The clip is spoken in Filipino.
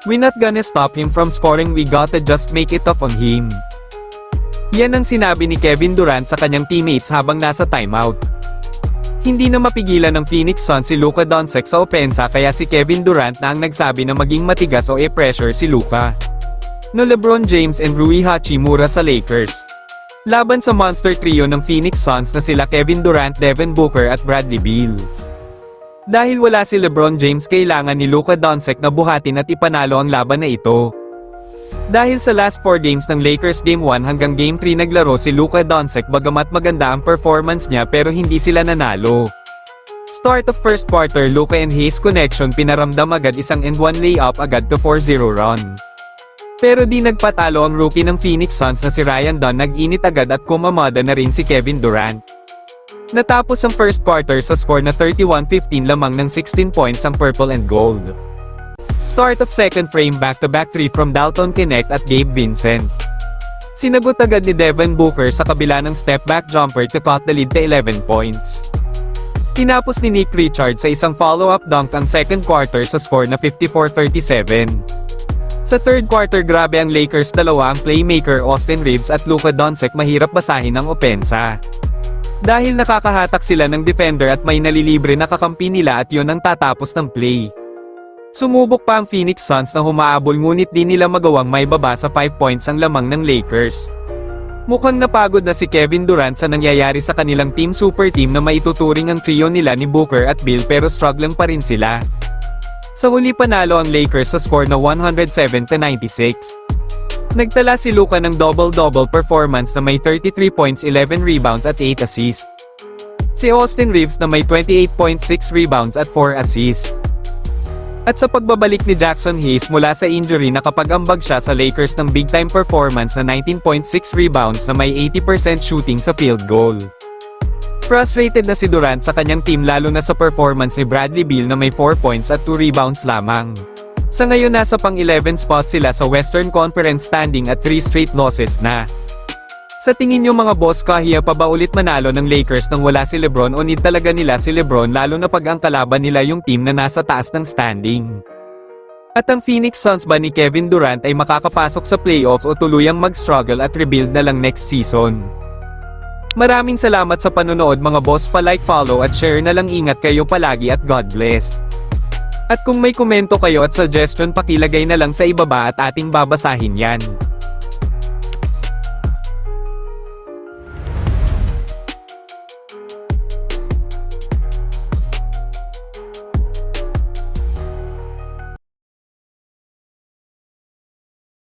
"We not gonna stop him from scoring, we gotta just make it tough on him." Yan ang sinabi ni Kevin Durant sa kanyang teammates habang nasa timeout. Hindi na mapigilan ng Phoenix Suns si Luka Doncic sa opensa kaya si Kevin Durant na ang nagsabi na maging matigas o pressure si Luka. No LeBron James and Rui Hachimura sa Lakers. Laban sa monster trio ng Phoenix Suns na sila Kevin Durant, Devin Booker at Bradley Beal. Dahil wala si LeBron James, kailangan ni Luka Doncic na buhatin at ipanalo ang laban na ito. Dahil sa last 4 games ng Lakers Game 1 hanggang Game 3 naglaro si Luka Doncic bagamat maganda ang performance niya pero hindi sila nanalo. Start of first quarter, Luka and Hayes connection pinaramdam agad isang and one layup agad to 4-0 run. Pero di nagpatalo ang rookie ng Phoenix Suns na si Ryan Dunn, nag-init agad at kumamada na rin si Kevin Durant. Natapos ang first quarter sa score na 31-15 lamang ng 16 points ang purple and gold. Start of second frame, back-to-back 3 from Dalton Knecht at Gabe Vincent. Sinagot agad ni Devin Booker sa kabila ng step-back jumper to cut the lead to 11 points. Tinapos ni Nick Richards sa isang follow-up dunk ang second quarter sa score na 54-37. Sa third quarter, grabe ang Lakers, dalawa ang playmaker Austin Reeves at Luka Doncic, mahirap basahin ang opensa. Dahil nakakahatak sila ng defender at may nalilibre na kakampi nila at yon ang tatapos ng play. Sumubok pa ang Phoenix Suns na humaabol ngunit di nila magawang may baba sa 5 points ang lamang ng Lakers. Mukhang napagod na si Kevin Durant sa nangyayari sa kanilang team super team na maituturing ang trio nila ni Booker at Beal pero struggling pa rin sila. Sa huli panalo ang Lakers sa score na 107-96. Nagtala si Luka ng double-double performance na may 33 points, 11 rebounds at 8 assists. Si Austin Reeves na may 28.6 rebounds at 4 assists. At sa pagbabalik ni Jackson Hayes mula sa injury, nakapag-ambag siya sa Lakers ng big-time performance na 19.6 rebounds na may 80% shooting sa field goal. Frustrated na si Durant sa kanyang team lalo na sa performance ni Bradley Beal na may 4 points at 2 rebounds lamang. Sa ngayon nasa pang-11 spot sila sa Western Conference standing at 3 straight losses na. Sa tingin niyo mga boss, kaya pa ba ulit manalo ng Lakers nang wala si LeBron o need talaga nila si LeBron lalo na pag ang kalaban nila yung team na nasa taas ng standing? At ang Phoenix Suns ba ni Kevin Durant ay makakapasok sa playoffs o tuluyang mag-struggle at rebuild na lang next season? Maraming salamat sa panonood mga boss, pa-like, follow at share na lang, ingat kayo palagi at God bless. At kung may komento kayo at suggestion, pakilagay na lang sa ibaba at ating babasahin yan.